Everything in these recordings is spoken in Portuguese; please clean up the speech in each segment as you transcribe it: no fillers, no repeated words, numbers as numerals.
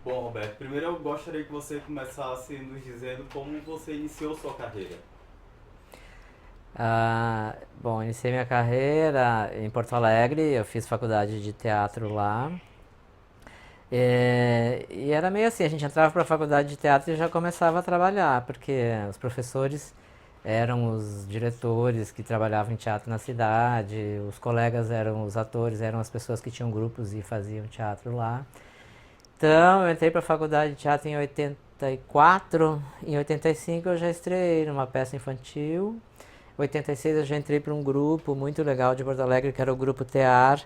Bom, Roberto, primeiro eu gostaria que você começasse nos dizendo como você iniciou sua carreira. Bom, iniciei minha carreira em Porto Alegre, eu fiz faculdade de teatro lá. E era meio assim, a gente entrava para a faculdade de teatro e já começava a trabalhar, porque os professores eram os diretores que trabalhavam em teatro na cidade, os colegas eram os atores, eram as pessoas que tinham grupos e faziam teatro lá. Então, eu entrei para a faculdade de teatro em 84, em 85 eu já estreiei numa peça infantil. Em 86 eu já entrei para um grupo muito legal de Porto Alegre, que era o Grupo Tear,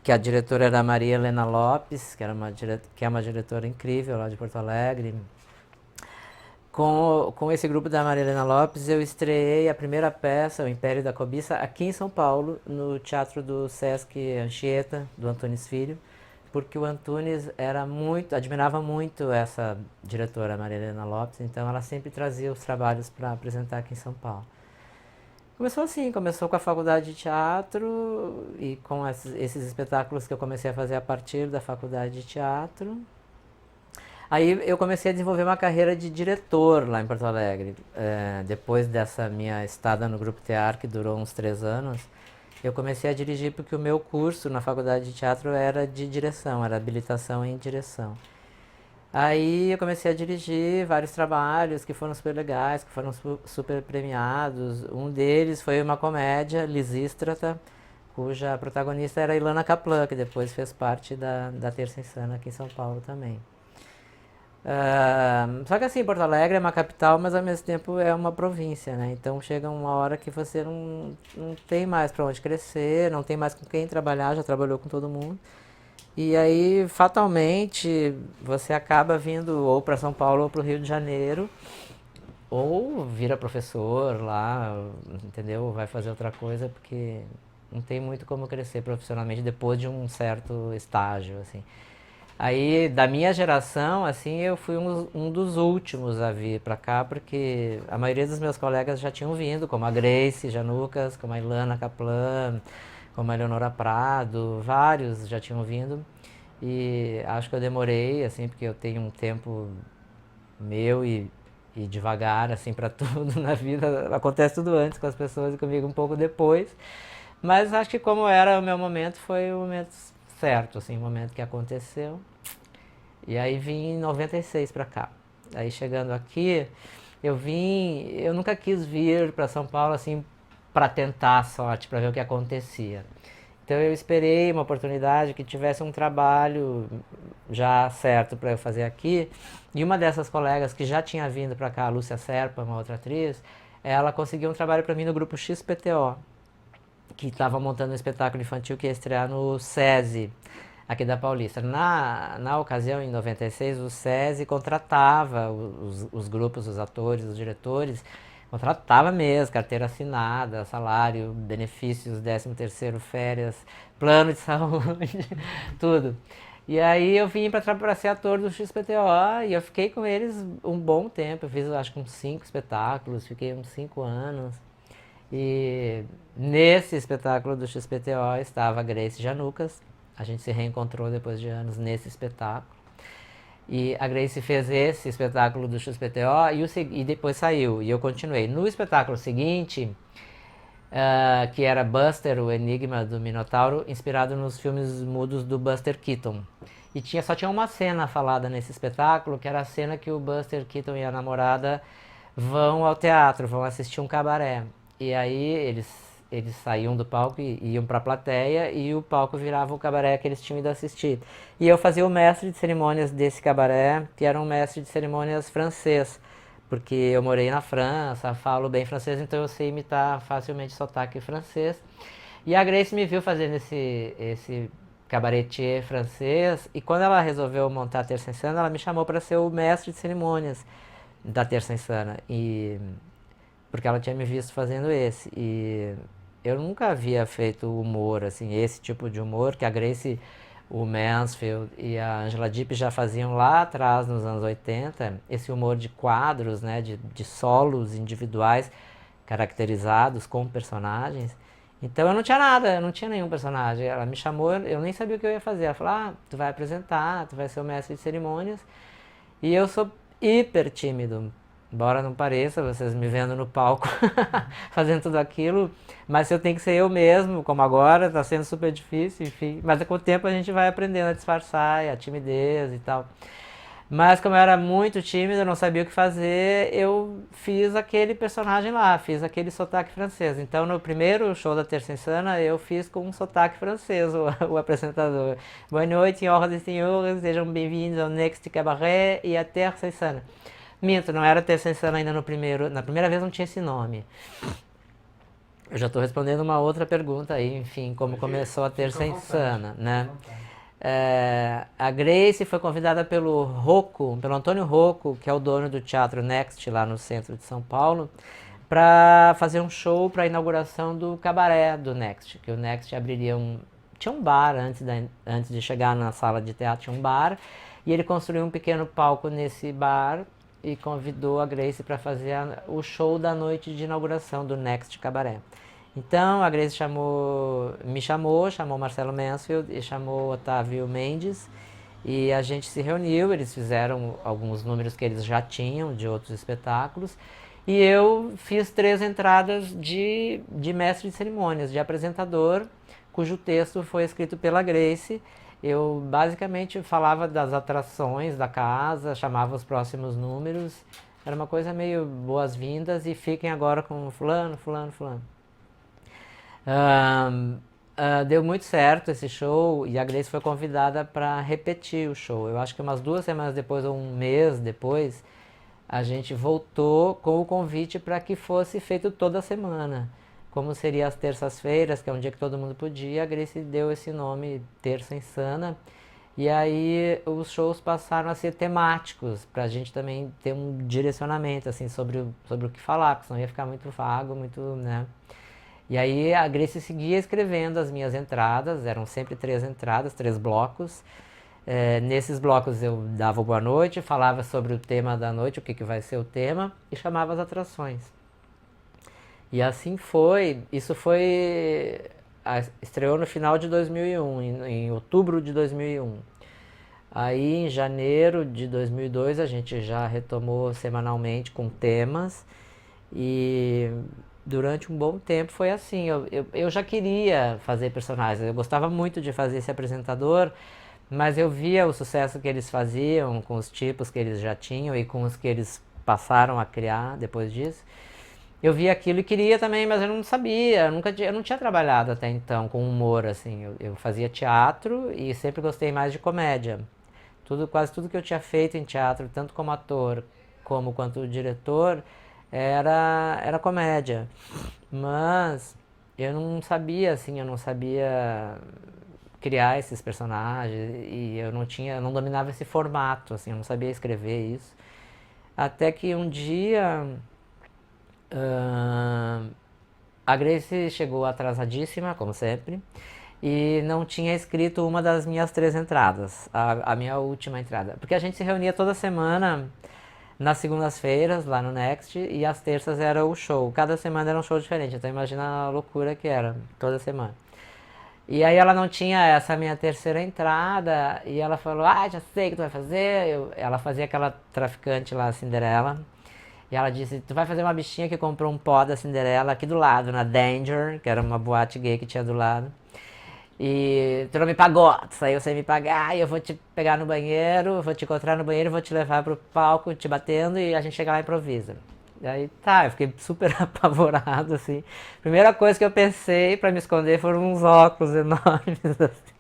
que a diretora era a Maria Helena Lopes, que é uma diretora incrível lá de Porto Alegre. Com esse grupo da Maria Helena Lopes, eu estreiei a primeira peça, O Império da Cobiça, aqui em São Paulo, no Teatro do Sesc Anchieta, do Antunes Filho, porque o Antunes admirava muito essa diretora, Maria Helena Lopes, então ela sempre trazia os trabalhos para apresentar aqui em São Paulo. Começou assim, começou com a faculdade de teatro e com esses espetáculos que eu comecei a fazer a partir da faculdade de teatro. Aí eu comecei a desenvolver uma carreira de diretor lá em Porto Alegre. Depois dessa minha estada no Grupo Tear, que durou uns 3 anos, eu comecei a dirigir porque o meu curso na faculdade de teatro era de direção, era habilitação em direção. Aí eu comecei a dirigir vários trabalhos que foram super legais, que foram super premiados. Um deles foi uma comédia, Lisístrata, cuja protagonista era a Ilana Kaplan, que depois fez parte da Terça Insana aqui em São Paulo também. Só que assim, Porto Alegre é uma capital, mas ao mesmo tempo é uma província, né? Então chega uma hora que você não tem mais para onde crescer, não tem mais com quem trabalhar, já trabalhou com todo mundo. E aí, fatalmente, você acaba vindo ou para São Paulo ou para o Rio de Janeiro, ou vira professor lá, entendeu? Ou vai fazer outra coisa, porque não tem muito como crescer profissionalmente depois de um certo estágio, assim. Aí, da minha geração, assim, eu fui um dos últimos a vir para cá, porque a maioria dos meus colegas já tinham vindo, como a Grace Janucas, como a Ilana Kaplan, como a Eleonora Prado, vários já tinham vindo. E acho que eu demorei, assim, porque eu tenho um tempo meu e devagar, assim, para tudo na vida. Acontece tudo antes com as pessoas e comigo um pouco depois. Mas acho que como era o meu momento, foi o momento certo, assim, o momento que aconteceu. E aí vim em 96 para cá. Aí chegando aqui, eu nunca quis vir para São Paulo assim para tentar a sorte, para ver o que acontecia. Então eu esperei uma oportunidade que tivesse um trabalho já certo para eu fazer aqui. E uma dessas colegas que já tinha vindo para cá, a Lúcia Serpa, uma outra atriz, ela conseguiu um trabalho para mim no grupo XPTO, que estava montando um espetáculo infantil que ia estrear no SESI, aqui da Paulista. Na ocasião, em 96, o SESI contratava os grupos, os atores, os diretores, contratava mesmo, carteira assinada, salário, benefícios, 13º, férias, plano de saúde, tudo. E aí eu vim para ser ator do XPTO e eu fiquei com eles um bom tempo. Eu fiz acho que uns 5 espetáculos, fiquei uns 5 anos. E nesse espetáculo do XPTO estava a Grace Janucas. A gente se reencontrou depois de anos nesse espetáculo. E a Grace fez esse espetáculo do XPTO e depois saiu. E eu continuei. No espetáculo seguinte, que era Buster, o Enigma do Minotauro, inspirado nos filmes mudos do Buster Keaton. E só tinha uma cena falada nesse espetáculo, que era a cena que o Buster Keaton e a namorada vão ao teatro, vão assistir um cabaré. E aí eles saíam do palco e iam pra plateia e o palco virava o cabaré que eles tinham ido assistir. E eu fazia o mestre de cerimônias desse cabaré, que era um mestre de cerimônias francês, porque eu morei na França, falo bem francês, então eu sei imitar facilmente sotaque francês. E a Grace me viu fazendo esse cabaretier francês, e quando ela resolveu montar a Terça Insana, ela me chamou para ser o mestre de cerimônias da Terça Insana. Porque ela tinha me visto fazendo esse. E eu nunca havia feito humor, assim, esse tipo de humor que a Grace, o Mansfield e a Angela Deep já faziam lá atrás, nos anos 80, esse humor de quadros, né, de solos individuais caracterizados com personagens. Então eu não tinha nada, eu não tinha nenhum personagem. Ela me chamou, eu nem sabia o que eu ia fazer. Ela falou, tu vai apresentar, tu vai ser o mestre de cerimônias. E eu sou hiper tímido. Embora não pareça, vocês me vendo no palco fazendo tudo aquilo, mas eu tenho que ser eu mesmo, como agora, tá sendo super difícil, enfim. Mas com o tempo a gente vai aprendendo a disfarçar, a timidez e tal. Mas como eu era muito tímido, eu não sabia o que fazer, eu fiz aquele personagem lá, fiz aquele sotaque francês. Então no primeiro show da Terça Insana, eu fiz com um sotaque francês o apresentador. Boa noite, senhoras e senhores, sejam bem-vindos ao Next Cabaret e a Terça Insana. Minto, não era Terça Insana ainda no primeiro, na primeira vez não tinha esse nome. Eu já estou respondendo uma outra pergunta aí, enfim, como começou a Terça Insana, né? A Grace foi convidada pelo Rocco, pelo Antônio Rocco, que é o dono do Teatro Next lá no centro de São Paulo, para fazer um show para a inauguração do cabaré do Next, que o Next abriria tinha um bar antes de chegar na sala de teatro, tinha um bar, e ele construiu um pequeno palco nesse bar e convidou a Grace para fazer o show da noite de inauguração do Next Cabaré. Então a Grace me chamou Marcelo Mansfield e chamou Otávio Mendes e a gente se reuniu, eles fizeram alguns números que eles já tinham de outros espetáculos e eu fiz 3 entradas de mestre de cerimônias, de apresentador, cujo texto foi escrito pela Grace. Eu basicamente falava das atrações da casa, chamava os próximos números, era uma coisa meio boas-vindas e fiquem agora com fulano, fulano, fulano. Deu muito certo esse show e a Grace foi convidada para repetir o show. Eu acho que umas 2 semanas depois ou um mês depois, a gente voltou com o convite para que fosse feito toda semana. Como seria as terças-feiras, que é um dia que todo mundo podia, a Grace deu esse nome, Terça Insana. E aí os shows passaram a ser temáticos, para a gente também ter um direcionamento assim, sobre o que falar, porque senão ia ficar muito vago, muito, né? E aí a Grace seguia escrevendo as minhas entradas, eram sempre 3 entradas, 3 blocos. Nesses blocos eu dava boa noite, falava sobre o tema da noite, o que vai ser o tema, e chamava as atrações. E assim foi, estreou no final de 2001, em outubro de 2001. Aí em janeiro de 2002 a gente já retomou semanalmente com temas e durante um bom tempo foi assim. Eu já queria fazer personagens, eu gostava muito de fazer esse apresentador, mas eu via o sucesso que eles faziam com os tipos que eles já tinham e com os que eles passaram a criar depois disso. Eu via aquilo e queria também, mas eu não sabia, eu não tinha trabalhado até então com humor, assim. Eu fazia teatro e sempre gostei mais de comédia. Quase tudo que eu tinha feito em teatro, tanto como ator como quanto diretor, era comédia. Mas eu não sabia, assim, eu não sabia criar esses personagens e eu não dominava esse formato, assim, eu não sabia escrever isso. Até que um dia a Grace chegou atrasadíssima, como sempre, e não tinha escrito uma das minhas 3 entradas, a minha última entrada. Porque a gente se reunia toda semana nas segundas-feiras, lá no Next, e às terças era o show. Cada semana era um show diferente, então imagina a loucura que era, toda semana. E aí ela não tinha essa minha 3ª entrada, e ela falou, já sei o que tu vai fazer. Ela fazia aquela traficante lá, a Cinderela. E ela disse, tu vai fazer uma bichinha que comprou um pó da Cinderela aqui do lado, na Danger, que era uma boate gay que tinha do lado. E tu não me pagou, tu saiu sem me pagar, e eu vou te pegar no banheiro, vou te encontrar no banheiro, vou te levar pro palco, te batendo, e a gente chega lá e improvisa. E aí tá, eu fiquei super apavorado, assim. Primeira coisa que eu pensei pra me esconder foram uns óculos enormes, assim.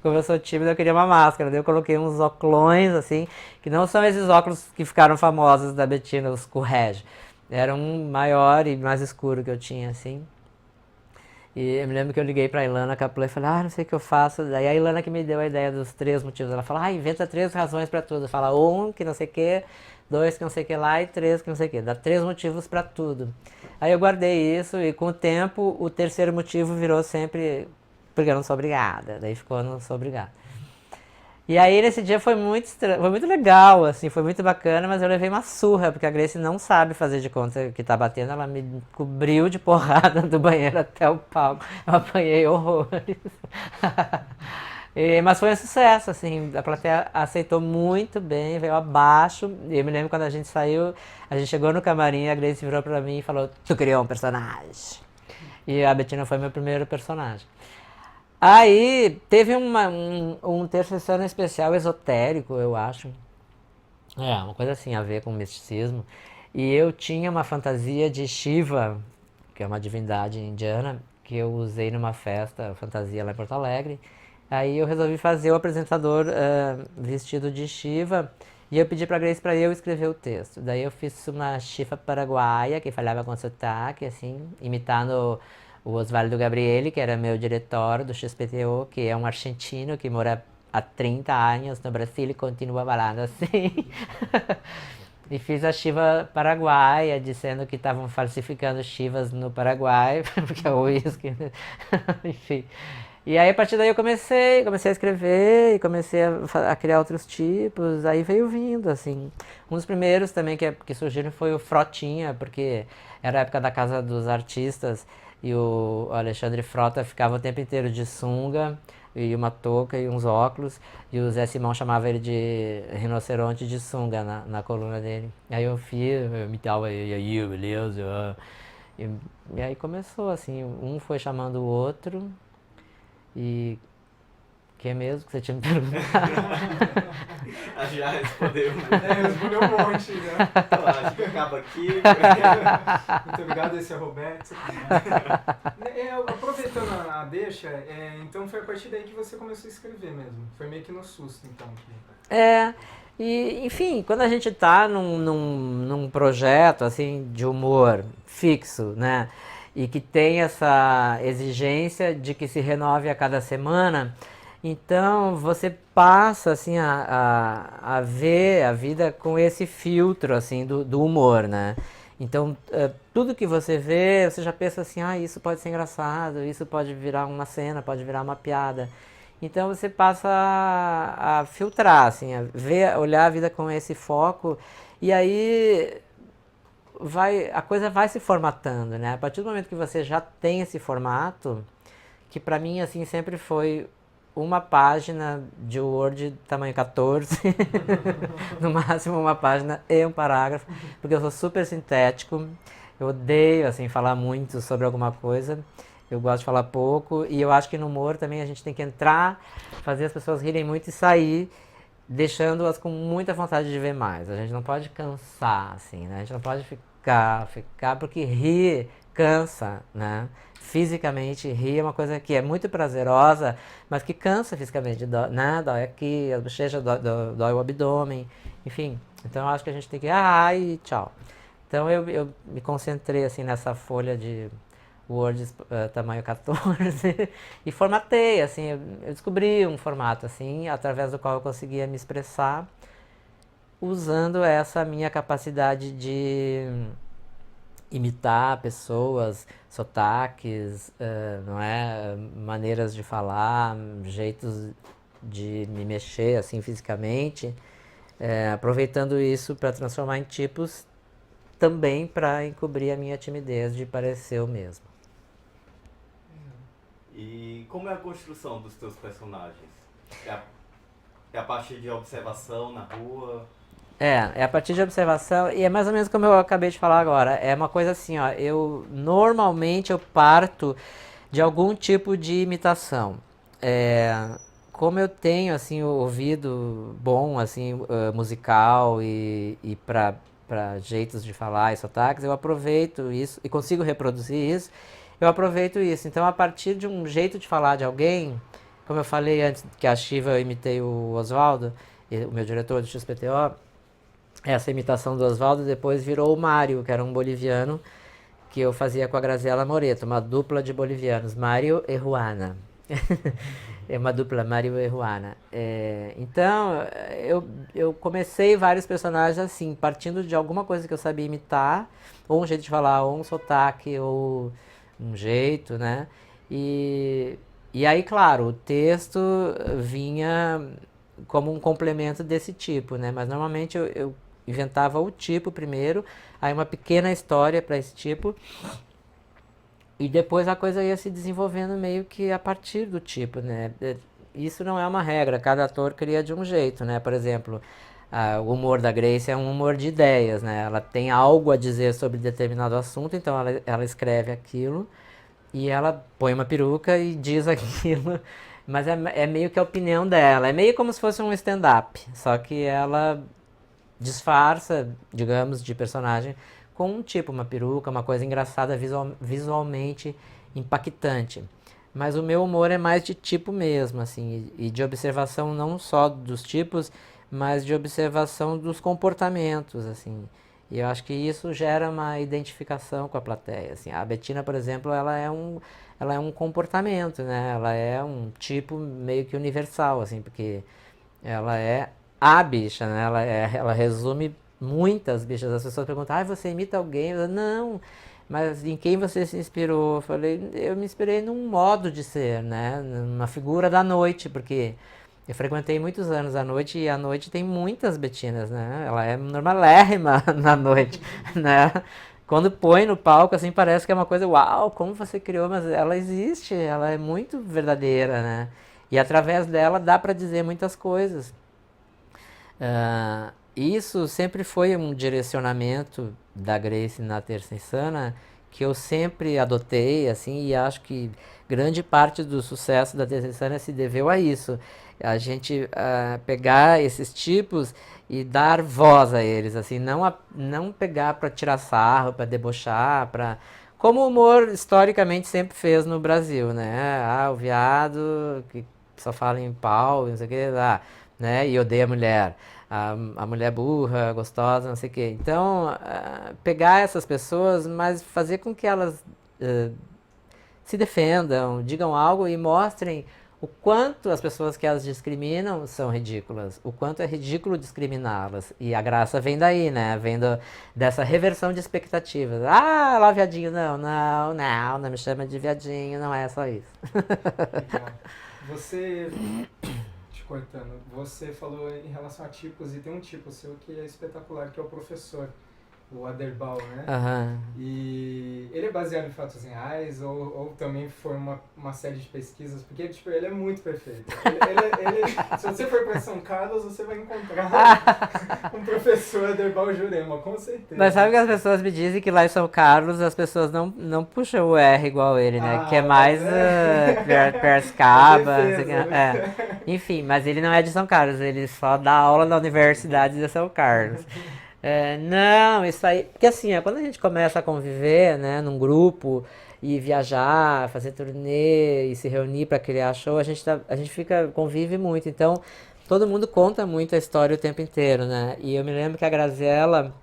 Como eu sou tímido, eu queria uma máscara. Daí eu coloquei uns óculos, assim, que não são esses óculos que ficaram famosos da Bettina, os Courrèges. Era um maior e mais escuro que eu tinha, assim. E eu me lembro que eu liguei pra Ilana Caplé e falei, não sei o que eu faço. Daí a Ilana que me deu a ideia dos 3 motivos. Ela fala, inventa 3 razões pra tudo. Fala 1, que não sei o que, 2, que não sei o que lá, e 3, que não sei o que. Dá 3 motivos pra tudo. Aí eu guardei isso e com o tempo o 3º motivo virou sempre porque eu não sou obrigada. Daí ficou não sou obrigada. E aí nesse dia foi muito legal, assim, foi muito bacana, mas eu levei uma surra, porque a Grace não sabe fazer de conta que tá batendo, ela me cobriu de porrada do banheiro até o palco. Eu apanhei horrores. Mas foi um sucesso, assim, a plateia aceitou muito bem, veio abaixo. E eu me lembro quando a gente saiu, a gente chegou no camarim, a Grace virou pra mim e falou: Tu criou um personagem. E a Bettina foi meu primeiro personagem. Aí teve um terceiro ano especial esotérico, eu acho. É, uma coisa assim a ver com misticismo. E eu tinha uma fantasia de Shiva, que é uma divindade indiana, que eu usei numa festa, fantasia lá em Porto Alegre. Aí eu resolvi fazer o apresentador vestido de Shiva e eu pedi pra Grace pra eu escrever o texto. Daí eu fiz uma Shiva paraguaia que falava com sotaque, assim, imitando o Osvaldo Gabriele, que era meu diretor do XPTO, que é um argentino que mora há 30 anos no Brasil e continua falando assim. E fiz a Shiva paraguaia, dizendo que estavam falsificando Shivas no Paraguai, porque é o uísque, né? Enfim. E aí a partir daí eu comecei a escrever e comecei a criar outros tipos, aí veio vindo, assim. Um dos primeiros também que surgiram foi o Frotinha, porque era a época da Casa dos Artistas e o Alexandre Frota ficava o tempo inteiro de sunga e uma touca e uns óculos, e o Zé Simão chamava ele de rinoceronte de sunga na coluna dele. Aí eu fiz, eu imitava ele, e aí, beleza? E, e aí começou, assim, um foi chamando o outro, e que é mesmo que você tinha me perguntado? Já respondeu. Respondeu um monte, né? Então, acho que acaba aqui. Muito obrigado, esse é o Roberto. Aproveitando a deixa, então foi a partir daí que você começou a escrever mesmo. Foi meio que no susto, então. E enfim, quando a gente tá num projeto assim de humor fixo, né? E que tem essa exigência de que se renove a cada semana, então você passa assim a ver a vida com esse filtro assim do humor, né? Então tudo que você vê, você já pensa assim, isso pode ser engraçado, isso pode virar uma cena, pode virar uma piada. Então você passa a filtrar, assim, a ver, olhar a vida com esse foco e aí a coisa vai se formatando, né? A partir do momento que você já tem esse formato, que pra mim assim sempre foi uma página de Word tamanho 14, no máximo uma página e um parágrafo, porque eu sou super sintético, eu odeio assim falar muito sobre alguma coisa, eu gosto de falar pouco e eu acho que no humor também a gente tem que entrar, fazer as pessoas rirem muito e sair, deixando-as com muita vontade de ver mais. A gente não pode cansar, assim, né? A gente não pode ficar porque rir cansa, né? Fisicamente, rir é uma coisa que é muito prazerosa, mas que cansa fisicamente, né? Dói aqui, as bochechas, dói o abdômen, enfim. Então eu acho que a gente tem que, e tchau. Então eu me concentrei, assim, nessa folha de Word tamanho 14 e formatei, assim, eu descobri um formato, assim, através do qual eu conseguia me expressar usando essa minha capacidade de imitar pessoas, sotaques, não é, maneiras de falar, jeitos de me mexer assim fisicamente, aproveitando isso para transformar em tipos também para encobrir a minha timidez de parecer o mesmo. E como é a construção dos teus personagens? É a partir de observação na rua? É a partir de observação e é mais ou menos como eu acabei de falar agora. É uma coisa assim, ó, normalmente eu parto de algum tipo de imitação. Como eu tenho assim o ouvido bom assim musical e para jeitos de falar e sotaques, eu aproveito isso e consigo reproduzir isso. Eu aproveito isso. Então, a partir de um jeito de falar de alguém, como eu falei antes que a Shiva eu imitei o Osvaldo, o meu diretor do XPTO, essa imitação do Osvaldo depois virou o Mário, que era um boliviano, que eu fazia com a Graziela Moreto, uma dupla de bolivianos, Mário e Juana. É uma dupla, Mário e Juana. Então, eu comecei vários personagens assim, partindo de alguma coisa que eu sabia imitar, ou um jeito de falar, ou um sotaque, ou um jeito, né? E aí, claro, o texto vinha como um complemento desse tipo, né? Mas normalmente eu inventava o tipo primeiro, aí uma pequena história para esse tipo, e depois a coisa ia se desenvolvendo meio que a partir do tipo, né? Isso não é uma regra, cada ator cria de um jeito, né? Por exemplo, o humor da Grace é um humor de ideias, né? Ela tem algo a dizer sobre determinado assunto, então ela escreve aquilo e ela põe uma peruca e diz aquilo, mas é meio que a opinião dela. É meio como se fosse um stand-up, só que ela disfarça, digamos, de personagem com um tipo, uma peruca, uma coisa engraçada, visualmente impactante. Mas o meu humor é mais de tipo mesmo, assim, e de observação não só dos tipos, mas de observação dos comportamentos, assim. E eu acho que isso gera uma identificação com a plateia, assim. A Bettina, por exemplo, ela é um comportamento, né? Ela é um tipo meio que universal, assim, porque ela é a bicha, né? Ela resume muitas bichas. As pessoas perguntam, você imita alguém? Eu falo, não, mas em quem você se inspirou? Eu falei, eu me inspirei num modo de ser, né? Numa figura da noite, porque eu frequentei muitos anos a noite e a noite tem muitas Bettinas, né? Ela é normalérrima na noite, né? Quando põe no palco, assim, parece que é uma coisa, uau, como você criou, mas ela existe, ela é muito verdadeira, né? E através dela dá para dizer muitas coisas. Isso sempre foi um direcionamento da Grace na Terça Insana que eu sempre adotei, assim, e acho que grande parte do sucesso da Terça Insana se deveu a isso. A gente pegar esses tipos e dar voz a eles, assim, não pegar para tirar sarro, para debochar, para como o humor historicamente sempre fez no Brasil, né? O viado que só fala em pau, não sei o que, né? E odeia a mulher. A mulher burra, gostosa, não sei o quê. Então, pegar essas pessoas, mas fazer com que elas se defendam, digam algo e mostrem o quanto as pessoas que elas discriminam são ridículas, o quanto é ridículo discriminá-las. E a graça vem daí, né? Vem dessa reversão de expectativas. Lá viadinho, não me chama de viadinho, não é só isso. Legal. Você, te cortando, você falou em relação a tipos, e tem um tipo seu que é espetacular, que é o professor, o Aderbal, né? Aham. E ele é baseado em fatos reais ou também foi uma série de pesquisas? Porque tipo, ele é muito perfeito. Se você for para São Carlos, você vai encontrar um professor Aderbal Jurema, com certeza. Mas sabe que as pessoas me dizem que lá em São Carlos as pessoas não puxam o R igual ele, né? Que é mais Piracicaba, não sei o que. Enfim, mas ele não é de São Carlos, ele só dá aula na Universidade de São Carlos. Não, isso aí. Porque assim, quando a gente começa a conviver, né, num grupo e viajar, fazer turnê e se reunir para criar show, a gente convive muito. Então, todo mundo conta muito a história o tempo inteiro, né? E eu me lembro que a Graziella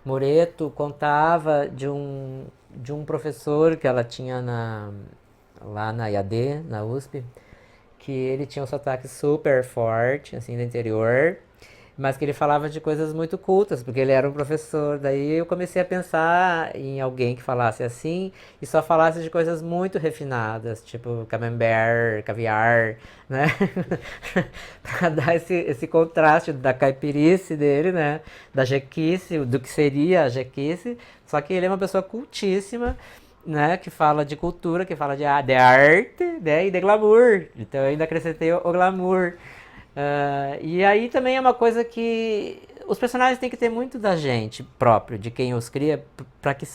Moreto contava de um professor que ela tinha lá na IAD, na USP, que ele tinha um sotaque super forte, assim, do interior, mas que ele falava de coisas muito cultas, porque ele era um professor. Daí eu comecei a pensar em alguém que falasse assim e só falasse de coisas muito refinadas, tipo camembert, caviar, né? Pra dar esse contraste da caipirice dele, né? Da jequice, do que seria a jequice, só que ele é uma pessoa cultíssima, né, que fala de cultura, que fala de arte, né, e de glamour. Então eu ainda acrescentei o glamour. E aí também é uma coisa que os personagens têm que ter muito da gente próprio, de quem os cria, para que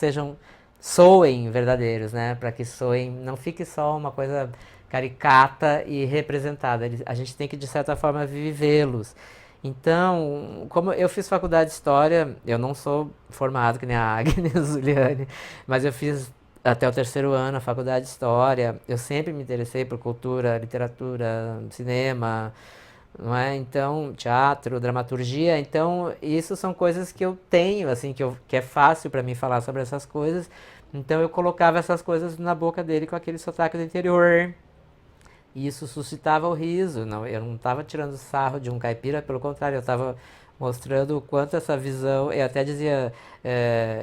soem verdadeiros, né? Para que soem, não fique só uma coisa caricata e representada. A gente tem que, de certa forma, vivê-los. Então, como eu fiz faculdade de História, eu não sou formado que nem a Agnes Zuliani, mas eu fiz até o terceiro ano a faculdade de História. Eu sempre me interessei por cultura, literatura, cinema, não é? Então, teatro, dramaturgia. Então, isso são coisas que eu tenho, assim, que é fácil para mim falar sobre essas coisas. Então, eu colocava essas coisas na boca dele com aquele sotaque do interior. E isso suscitava o riso. Não, eu não estava tirando sarro de um caipira, pelo contrário, eu estava mostrando o quanto essa visão. Eu até dizia,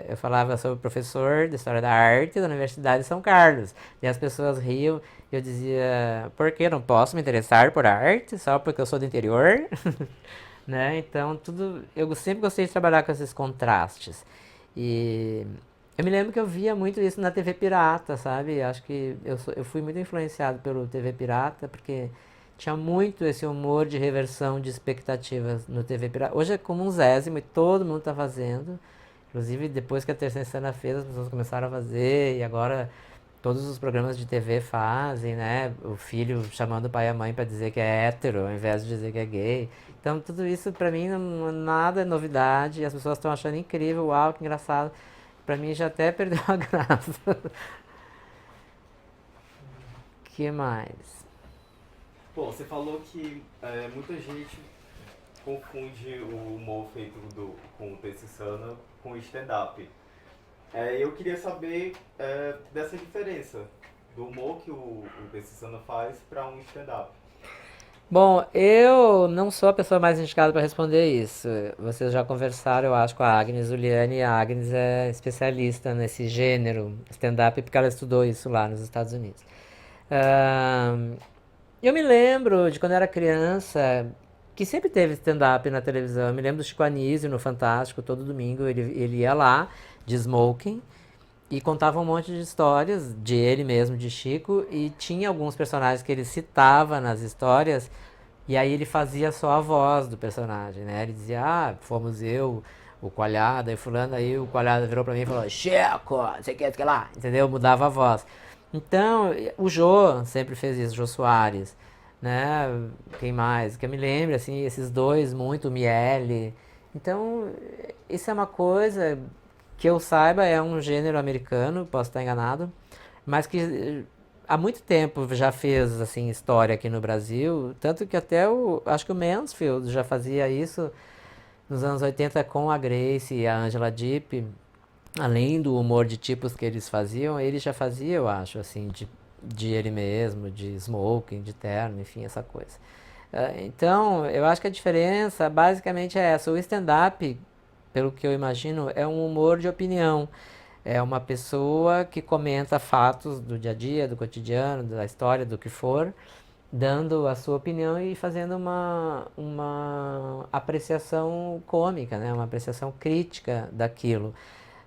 eu falava sobre o professor de História da Arte da Universidade de São Carlos. E as pessoas riam. Eu dizia, por que não posso me interessar por arte só porque eu sou do interior? Né? Então, eu sempre gostei de trabalhar com esses contrastes. E eu me lembro que eu via muito isso na TV Pirata, sabe? Acho que eu fui muito influenciado pelo TV Pirata, porque tinha muito esse humor de reversão de expectativas no TV Pirata. Hoje é comunzésimo e todo mundo está fazendo. Inclusive, depois que a Terceira Cena fez, as pessoas começaram a fazer, e agora todos os programas de TV fazem, né? O filho chamando o pai e a mãe para dizer que é hétero, ao invés de dizer que é gay. Então, tudo isso para mim nada é novidade, as pessoas estão achando incrível, uau, que engraçado. Para mim já até perdeu a graça. Que mais? Pô, você falou que muita gente confunde o humor feito com o Terça Insana com o stand-up. Eu queria saber dessa diferença do humor que o Terça Insana faz para um stand-up. Bom, eu não sou a pessoa mais indicada para responder isso. Vocês já conversaram, eu acho, com a Agnes Uliani. A Agnes é especialista nesse gênero stand-up porque ela estudou isso lá nos Estados Unidos. Eu me lembro de quando eu era criança que sempre teve stand-up na televisão. Eu me lembro do Chico Anísio no Fantástico, todo domingo ele ia lá de smoking e contava um monte de histórias de ele mesmo, de Chico, e tinha alguns personagens que ele citava nas histórias, e aí ele fazia só a voz do personagem, né? Ele dizia, fomos eu, o Coalhada e fulano, aí o Coalhada virou pra mim e falou, Chico, você quer que lá, entendeu? Mudava a voz. Então, o Jô sempre fez isso, Jô Soares, né? Quem mais? Que eu me lembro, assim, esses dois muito, o Miele. Então, isso é uma coisa que eu saiba, é um gênero americano, posso estar enganado, mas que há muito tempo já fez assim história aqui no Brasil, tanto que até acho que o Mansfield já fazia isso nos anos 80 com a Grace e a Angela Deep, além do humor de tipos que eles faziam, ele já fazia, eu acho, assim, de ele mesmo, de smoking, de terno, enfim, essa coisa. Então, eu acho que a diferença basicamente é essa, o stand-up, pelo que eu imagino, é um humor de opinião. É uma pessoa que comenta fatos do dia a dia, do cotidiano, da história, do que for, dando a sua opinião e fazendo uma apreciação cômica, né? Uma apreciação crítica daquilo.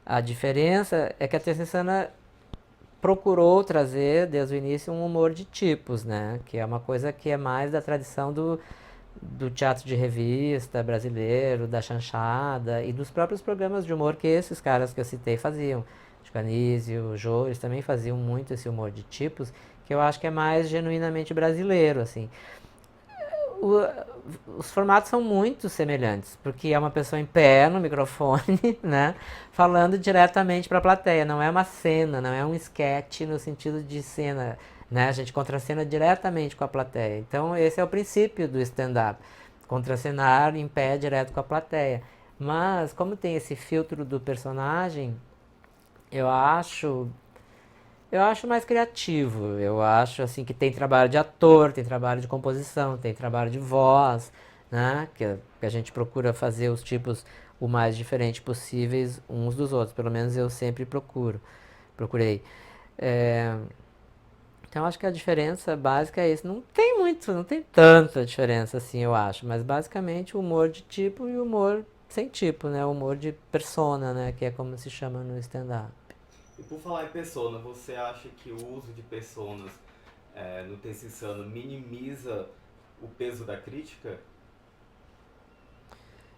A diferença é que a Terça Insana procurou trazer, desde o início, um humor de tipos, né? Que é uma coisa que é mais da tradição do teatro de revista brasileiro, da chanchada e dos próprios programas de humor que esses caras que eu citei faziam. Chico Anísio, o Jô, eles também faziam muito esse humor de tipos, que eu acho que é mais genuinamente brasileiro, assim. Os formatos são muito semelhantes, porque é uma pessoa em pé no microfone, né, falando diretamente para a plateia. Não é uma cena, não é um sketch no sentido de cena, né? A gente contracena diretamente com a plateia. Então esse é o princípio do stand-up, contracenar em pé direto com a plateia. Mas como tem esse filtro do personagem, eu acho mais criativo. Eu acho assim que tem trabalho de ator, tem trabalho de composição, tem trabalho de voz, né? Que a gente procura fazer os tipos o mais diferentes possíveis uns dos outros. Pelo menos eu sempre procurei. Então acho que a diferença básica é isso. Não tem tanta diferença assim, eu acho. Mas basicamente o humor de tipo e o humor sem tipo, né? O humor de persona, né? Que é como se chama no stand-up. E por falar em persona, você acha que o uso de personas no Terça Insana minimiza o peso da crítica?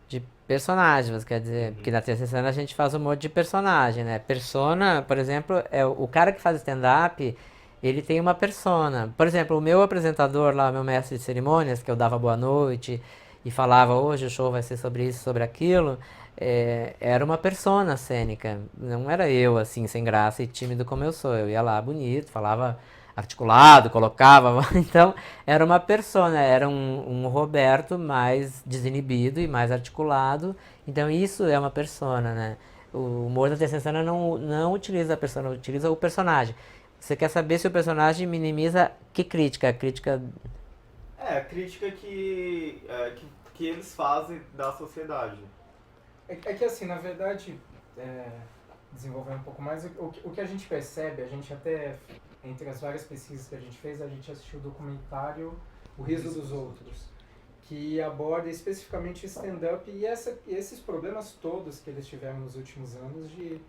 De personagens, quer dizer, porque na Terça Insana a gente faz humor de personagem, né? Persona, por exemplo, é o cara que faz stand-up, ele tem uma persona. Por exemplo, o meu apresentador lá, meu mestre de cerimônias, que eu dava boa noite e falava hoje o show vai ser sobre isso, sobre aquilo, era uma persona cênica. Não era eu, assim, sem graça e tímido como eu sou. Eu ia lá bonito, falava articulado, colocava. Então, era uma persona, era um Roberto mais desinibido e mais articulado. Então, isso é uma persona, né? O humor da Terça Insana não utiliza a persona, utiliza o personagem. Você quer saber se o personagem minimiza que crítica? A crítica... A crítica que eles fazem da sociedade. É que assim, na verdade, desenvolver um pouco mais, o que a gente percebe, a gente até, entre as várias pesquisas que a gente fez, a gente assistiu o documentário O Riso dos Outros, que aborda especificamente o stand-up e esses problemas todos que eles tiveram nos últimos anos de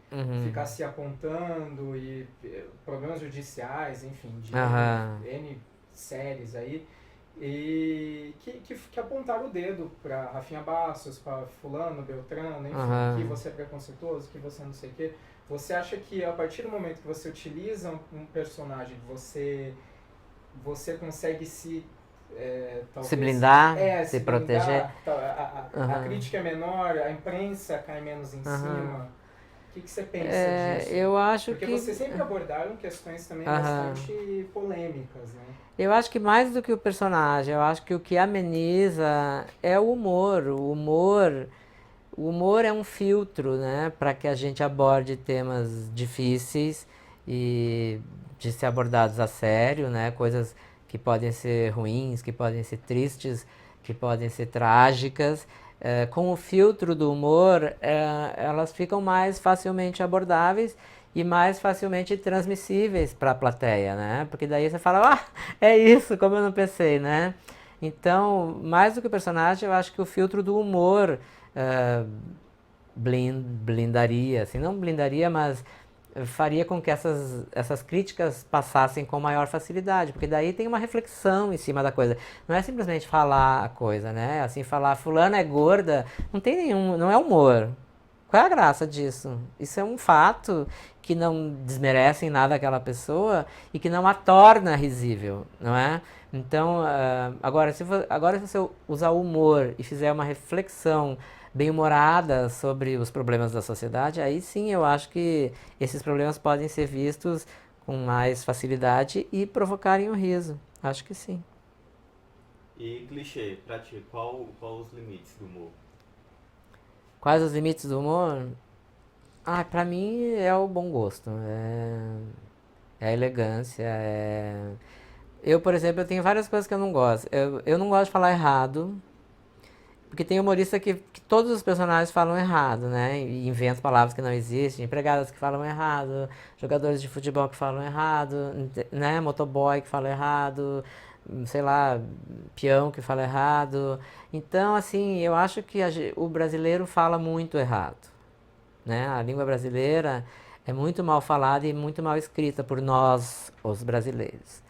ficar se apontando e problemas judiciais, enfim, de N séries aí, e que apontaram o dedo para Rafinha Bastos, para fulano, Beltrano, enfim, que você é preconceituoso, que você não sei o quê. Você acha que a partir do momento que você utiliza um personagem, você consegue talvez, se blindar, se proteger? A crítica é menor, a imprensa cai menos em cima. O que você pensa disso? Eu acho Porque que... vocês sempre abordaram questões também bastante polêmicas, né? Eu acho que mais do que o personagem, eu acho que o que ameniza é o humor. O humor é um filtro, né, para que a gente aborde temas difíceis e de ser abordados a sério, né, coisas que podem ser ruins, que podem ser tristes, que podem ser trágicas. Com o filtro do humor, elas ficam mais facilmente abordáveis e mais facilmente transmissíveis para a plateia, né? Porque daí você fala, é isso, como eu não pensei, né? Então, mais do que o personagem, eu acho que o filtro do humor blindaria, assim, não blindaria, mas faria com que essas críticas passassem com maior facilidade, porque daí tem uma reflexão em cima da coisa. Não é simplesmente falar a coisa, né? Assim, falar fulana é gorda, não é humor. Qual é a graça disso? Isso é um fato que não desmerece em nada aquela pessoa e que não a torna risível, não é? Então, agora se você usar o humor e fizer uma reflexão bem-humorada sobre os problemas da sociedade, aí sim eu acho que esses problemas podem ser vistos com mais facilidade e provocarem o riso. Acho que sim. E clichê, pra ti, qual os limites do humor? Quais os limites do humor? Pra mim é o bom gosto, é a elegância, Eu, por exemplo, eu tenho várias coisas que eu não gosto. Eu não gosto de falar errado, porque tem humorista que todos os personagens falam errado, né? E inventam palavras que não existem, empregadas que falam errado, jogadores de futebol que falam errado, né? Motoboy que fala errado, sei lá, peão que fala errado. Então, assim, eu acho que o brasileiro fala muito errado, né? A língua brasileira é muito mal falada e muito mal escrita por nós, os brasileiros.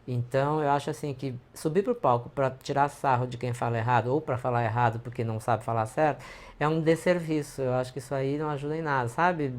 Então, eu acho assim que subir pro palco para tirar sarro de quem fala errado ou para falar errado porque não sabe falar certo é um desserviço. Eu acho que isso aí não ajuda em nada, sabe?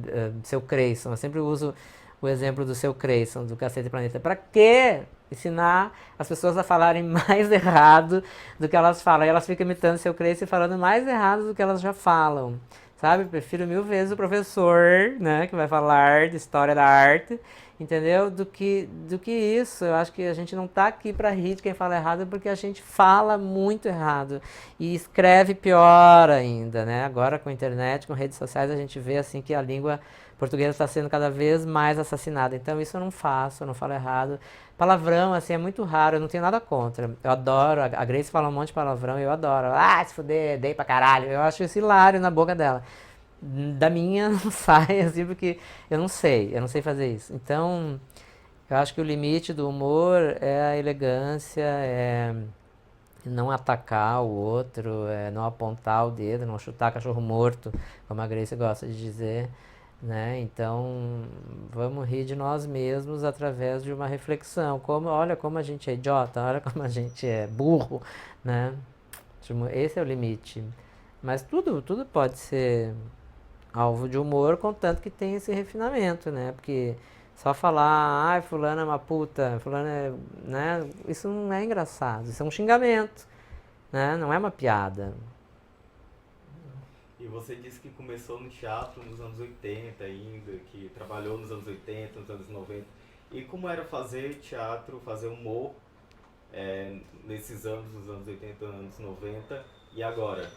Seu Creyson, eu sempre uso o exemplo do Seu Creyson, do Cacete Planeta. Para que ensinar as pessoas a falarem mais errado do que elas falam? E elas ficam imitando Seu Creyson e falando mais errado do que elas já falam. Sabe? Prefiro mil vezes o professor, né, que vai falar de história da arte, entendeu? Do que isso. Eu acho que a gente não tá aqui para rir de quem fala errado, porque a gente fala muito errado e escreve pior ainda, né? Agora com a internet, com redes sociais, a gente vê assim que a língua portuguesa está sendo cada vez mais assassinada. Então isso eu não faço, eu não falo errado. Palavrão, assim, é muito raro, eu não tenho nada contra. Eu adoro, a Grace fala um monte de palavrão, eu adoro. Se fuder, dei pra caralho. Eu acho isso hilário na boca dela. Da minha não sai, assim, porque eu não sei fazer isso. Então, eu acho que o limite do humor é a elegância, é não atacar o outro, é não apontar o dedo, não chutar cachorro morto, como a Grace gosta de dizer, né? Então, vamos rir de nós mesmos através de uma reflexão. Olha como a gente é idiota, olha como a gente é burro, né? Esse é o limite. Mas tudo pode ser alvo de humor, contanto que tem esse refinamento, né? Porque só falar, fulano é uma puta, fulano é, né? Isso não é engraçado, isso é um xingamento, né? Não é uma piada. E você disse que começou no teatro nos anos 80 ainda, que trabalhou nos anos 80, nos anos 90. E como era fazer teatro, fazer humor nesses anos, nos anos 80, anos 90 e agora?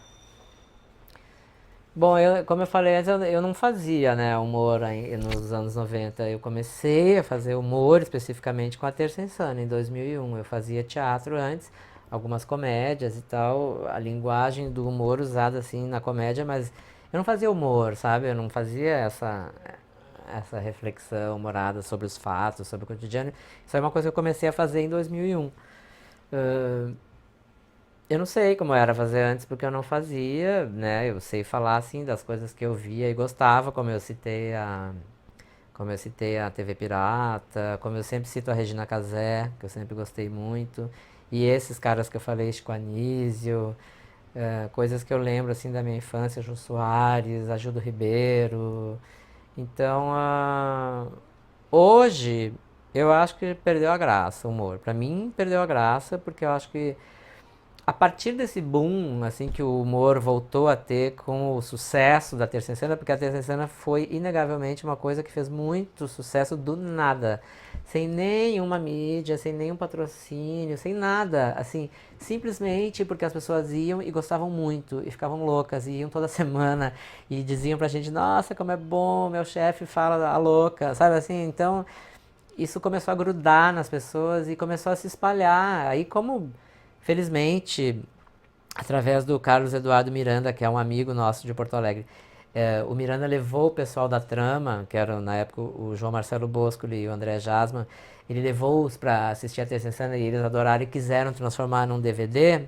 Bom, como eu falei antes, eu não fazia, né, humor nos anos 90. Eu comecei a fazer humor especificamente com a Terça Insana, em 2001. Eu fazia teatro antes, algumas comédias e tal, a linguagem do humor usada assim na comédia, mas eu não fazia humor, sabe? Eu não fazia essa reflexão humorada sobre os fatos, sobre o cotidiano. Isso é uma coisa que eu comecei a fazer em 2001. Uh, eu não sei como era fazer antes porque eu não fazia, né? Eu sei falar assim das coisas que eu via e gostava, como eu citei a TV Pirata, como eu sempre cito a Regina Casé, que eu sempre gostei muito, e esses caras que eu falei, Chico Anísio, coisas que eu lembro assim da minha infância, Jô Soares, Agildo Ribeiro. Então, hoje eu acho que perdeu a graça o humor. Pra mim perdeu a graça porque eu acho que a partir desse boom, assim, que o humor voltou a ter com o sucesso da Terça Cena, porque a Terça Cena foi inegavelmente uma coisa que fez muito sucesso do nada, sem nenhuma mídia, sem nenhum patrocínio, sem nada, assim, simplesmente porque as pessoas iam e gostavam muito, e ficavam loucas, e iam toda semana, e diziam pra gente, nossa, como é bom, meu chefe fala a louca, sabe assim, então isso começou a grudar nas pessoas e começou a se espalhar, aí como felizmente, através do Carlos Eduardo Miranda, que é um amigo nosso de Porto Alegre, o Miranda levou o pessoal da Trama, que era na época o João Marcelo Boscoli e o André Jasman, ele levou-os para assistir a Terça Insana e eles adoraram e quiseram transformar num DVD.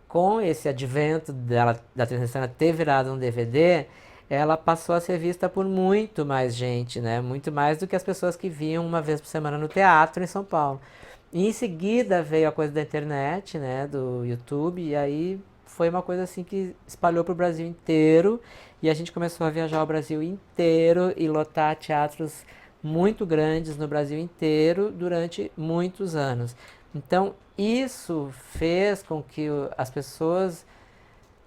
Com esse advento da Terça Insana ter virado um DVD, ela passou a ser vista por muito mais gente, né? Muito mais do que as pessoas que viam uma vez por semana no teatro em São Paulo. E em seguida veio a coisa da internet, né, do YouTube, e aí foi uma coisa assim que espalhou para o Brasil inteiro, e a gente começou a viajar o Brasil inteiro e lotar teatros muito grandes no Brasil inteiro durante muitos anos. Então, isso fez com que as pessoas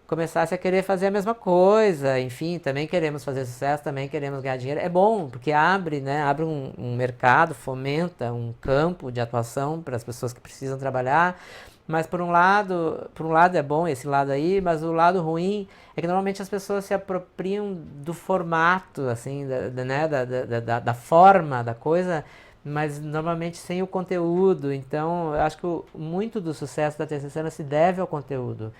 começasse a querer fazer a mesma coisa, enfim, também queremos fazer sucesso, também queremos ganhar dinheiro. É bom, porque abre, né, abre um mercado, fomenta um campo de atuação para as pessoas que precisam trabalhar. Mas por um lado é bom esse lado aí, mas o lado ruim é que normalmente as pessoas se apropriam do formato, assim, né, da forma da coisa, mas normalmente sem o conteúdo. Então, eu acho que muito do sucesso da Terça Cena se deve ao conteúdo.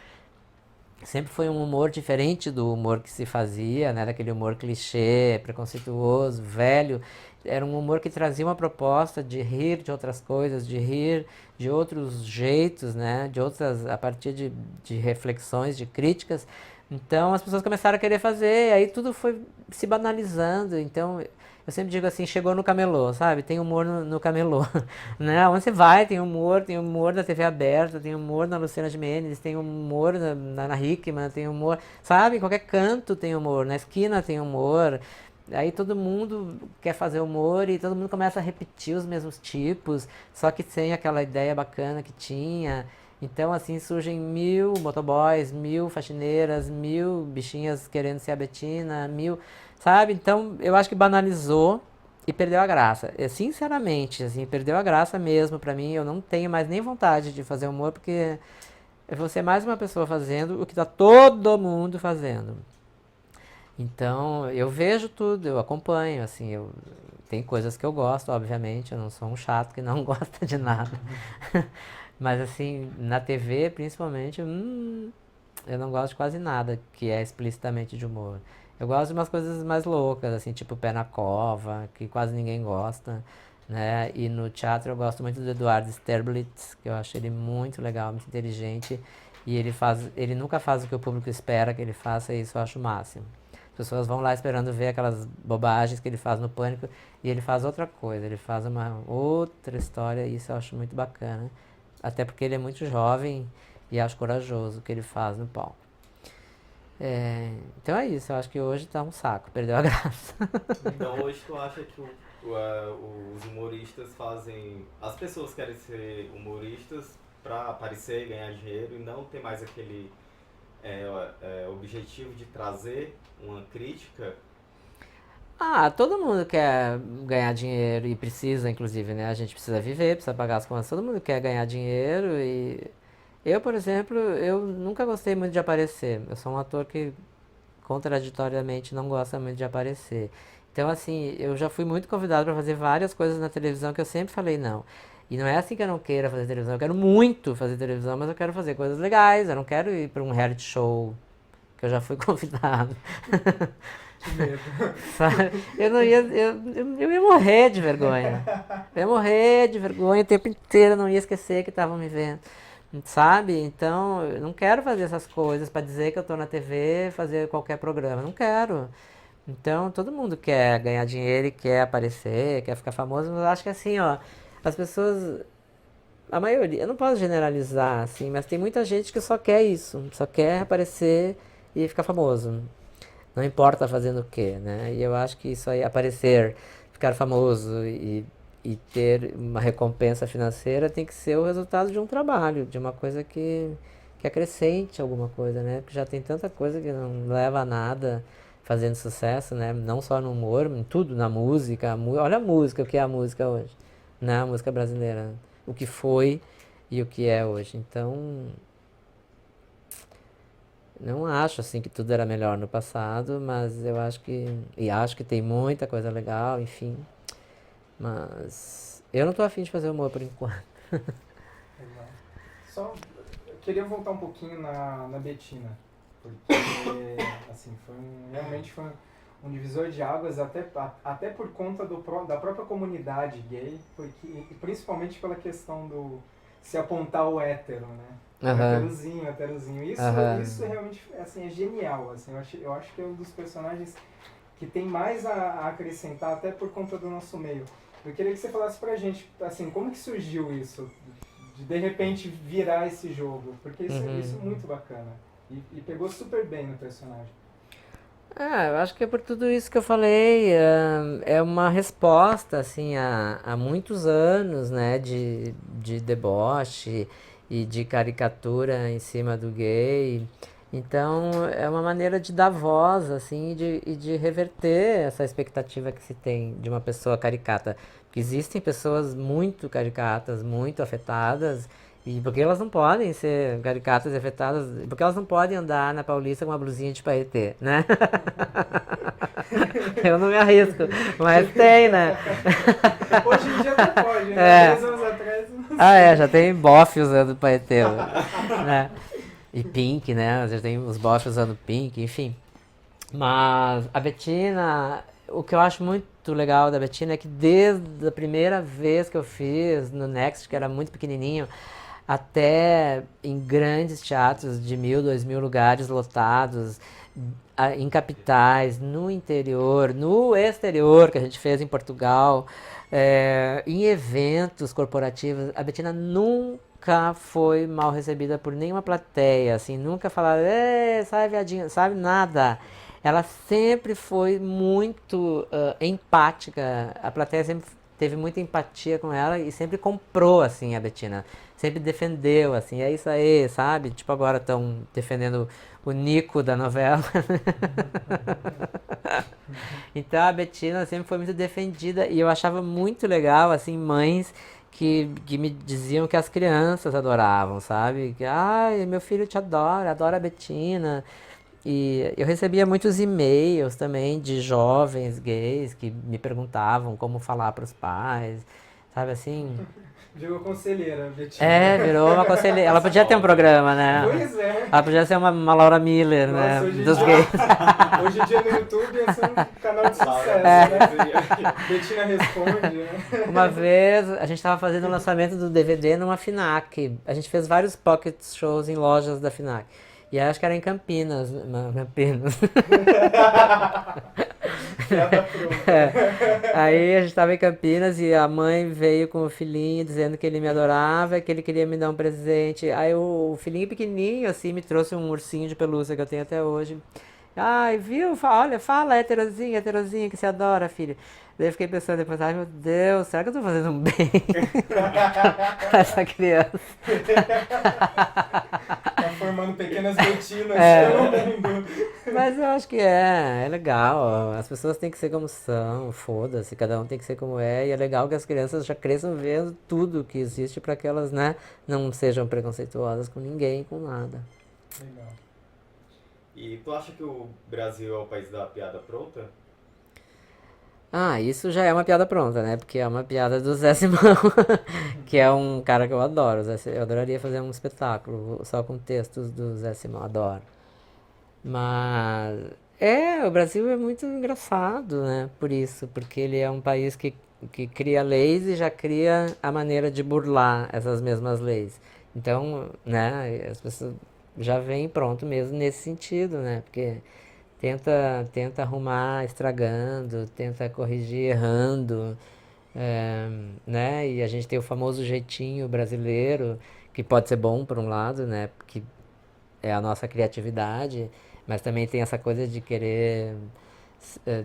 Sempre foi um humor diferente do humor que se fazia, né? Daquele humor clichê, preconceituoso, velho. Era um humor que trazia uma proposta de rir de outras coisas, de rir de outros jeitos, né? De outras, a partir de reflexões, de críticas. Então as pessoas começaram a querer fazer, aí tudo foi se banalizando. Então eu sempre digo assim, chegou no camelô, sabe? Tem humor no camelô, né? Onde você vai, tem humor da TV aberta, tem humor na Luciana Gimenez, tem humor na Hickman, tem humor, sabe? Em qualquer canto tem humor, na esquina tem humor. Aí todo mundo quer fazer humor e todo mundo começa a repetir os mesmos tipos, só que sem aquela ideia bacana que tinha. Então, assim, surgem 1000 motoboys, 1000 faxineiras, 1000 bichinhas querendo ser a Betina, 1000, sabe? Então, eu acho que banalizou e perdeu a graça. Sinceramente, assim, perdeu a graça mesmo pra mim. Eu não tenho mais nem vontade de fazer humor, porque eu vou ser mais uma pessoa fazendo o que tá todo mundo fazendo. Então, eu vejo tudo, eu acompanho, assim, tem coisas que eu gosto, obviamente, eu não sou um chato que não gosta de nada. Mas, assim, na TV, principalmente, eu não gosto de quase nada que é explicitamente de humor. Eu gosto de umas coisas mais loucas, assim, tipo Pé na Cova, que quase ninguém gosta, né? E no teatro eu gosto muito do Eduardo Sterblit, que eu acho ele muito legal, muito inteligente, e ele nunca faz o que o público espera que ele faça, e isso eu acho o máximo. As pessoas vão lá esperando ver aquelas bobagens que ele faz no Pânico e ele faz outra coisa, ele faz uma outra história e isso eu acho muito bacana. Até porque ele é muito jovem e acho corajoso o que ele faz no palco. Então é isso, eu acho que hoje tá um saco, perdeu a graça. Então hoje tu acha que os humoristas fazem. As pessoas querem ser humoristas pra aparecer e ganhar dinheiro e não ter mais aquele objetivo de trazer uma crítica? Todo mundo quer ganhar dinheiro e precisa, inclusive, né? A gente precisa viver, precisa pagar as contas, todo mundo quer ganhar dinheiro e... Eu, por exemplo, eu nunca gostei muito de aparecer. Eu sou um ator que contraditoriamente não gosta muito de aparecer. Então, assim, eu já fui muito convidado para fazer várias coisas na televisão que eu sempre falei não. E não é assim que eu não queira fazer televisão, eu quero muito fazer televisão, mas eu quero fazer coisas legais, eu não quero ir para um reality show, que eu já fui convidado. Que medo. Sabe? Eu não ia, eu ia morrer de vergonha. Eu ia morrer de vergonha o tempo inteiro, eu não ia esquecer que estavam me vendo. Sabe? Então, eu não quero fazer essas coisas para dizer que eu tô na TV, fazer qualquer programa. Não quero. Então, todo mundo quer ganhar dinheiro e quer aparecer, quer ficar famoso, mas eu acho que assim, ó, as pessoas, a maioria, eu não posso generalizar, assim, mas tem muita gente que só quer isso, só quer aparecer e ficar famoso. Não importa fazendo o quê, né? E eu acho que isso aí, aparecer, ficar famoso e ter uma recompensa financeira tem que ser o resultado de um trabalho, de uma coisa que acrescente alguma coisa, né? Porque já tem tanta coisa que não leva a nada fazendo sucesso, né? Não só no humor, em tudo, na música. Olha a música, o que é a música hoje, né? A música brasileira, o que foi e o que é hoje. Então, não acho assim que tudo era melhor no passado, mas eu acho que tem muita coisa legal, enfim. Mas eu não tô afim de fazer humor por enquanto. Legal. Só eu queria voltar um pouquinho na Betina, porque assim, realmente foi um divisor de águas até por conta da própria comunidade gay, porque, e principalmente pela questão do se apontar o hétero, né? Aham. Heterozinho. Aham. Isso realmente assim, é genial. Assim, eu acho que é um dos personagens que tem mais a acrescentar, até por conta do nosso meio. Eu queria que você falasse pra gente, assim, como que surgiu isso? De repente virar esse jogo? Porque isso é muito bacana. E pegou super bem no personagem. Eu acho que é por tudo isso que eu falei, é uma resposta, assim, a muitos anos, né, de deboche e de caricatura em cima do gay. Então, é uma maneira de dar voz, assim, e de reverter essa expectativa que se tem de uma pessoa caricata. Porque existem pessoas muito caricatas, muito afetadas, e porque elas não podem ser caricatas e afetadas, porque elas não podem andar na Paulista com uma blusinha de paetê, né? Eu não me arrisco, mas tem, né? Hoje em dia até pode, né? 10 anos atrás, não sei. Já tem bofe usando paetê, né? E pink, né? Já tem os bofes usando pink, enfim. Mas a Betina, o que eu acho muito legal da Betina é que desde a primeira vez que eu fiz no Next, que era muito pequenininho, até em grandes teatros de 1.000, 2.000 lugares lotados, em capitais, no interior, no exterior, que a gente fez em Portugal, em eventos corporativos, a Betina nunca foi mal recebida por nenhuma plateia, assim, nunca falaram, sai viadinho, sabe, nada. Ela sempre foi muito empática, a plateia sempre teve muita empatia com ela e sempre comprou, assim, a Betina. Sempre defendeu, assim, é isso aí, sabe? Tipo, agora estão defendendo o Nico da novela. Então a Betina sempre foi muito defendida e eu achava muito legal, assim, mães que me diziam que as crianças adoravam, sabe? Que, ai, meu filho te adora, adora a Betina. E eu recebia muitos e-mails também de jovens gays que me perguntavam como falar para os pais, sabe assim? Virou conselheira, Betina. Virou uma conselheira. Ela podia ter um programa, né? Pois é. Ela podia ser uma Laura Miller, Nossa, né? hoje em Dos dia- gays. Hoje em dia no YouTube ia ser um canal de sucesso, É. né? Betina responde, né? Uma vez a gente estava fazendo o lançamento do DVD numa FINAC. A gente fez vários pocket shows em lojas da FINAC. E acho que era em Campinas. Campinas. Piada pronta. Aí a gente estava em Campinas e a mãe veio com o filhinho dizendo que ele me adorava, que ele queria me dar um presente. Aí o filhinho pequenininho assim me trouxe um ursinho de pelúcia que eu tenho até hoje. Ai, viu? Olha, fala, heterozinha, que se adora, filho. Daí eu fiquei pensando depois, ai meu Deus, será que eu tô fazendo um bem pra essa criança? Tá formando pequenas Betinas pelo mundo. Mas eu acho que é legal. As pessoas têm que ser como são, foda-se, cada um tem que ser como é. E é legal que as crianças já cresçam vendo tudo que existe para que elas, né, não sejam preconceituosas com ninguém, com nada. Legal. E tu acha que o Brasil é o país da piada pronta? Ah, isso já é uma piada pronta, né? Porque é uma piada do Zé Simão, que é um cara que eu adoro. Eu adoraria fazer um espetáculo só com textos do Zé Simão, adoro. Mas o Brasil é muito engraçado, né? Por isso, porque ele é um país que cria leis e já cria a maneira de burlar essas mesmas leis. Então, né, as pessoas já vêm pronto mesmo nesse sentido, né? Porque tenta arrumar estragando, tenta corrigir errando, é, né? E a gente tem o famoso jeitinho brasileiro, que pode ser bom por um lado, né? Porque é a nossa criatividade, mas também tem essa coisa de querer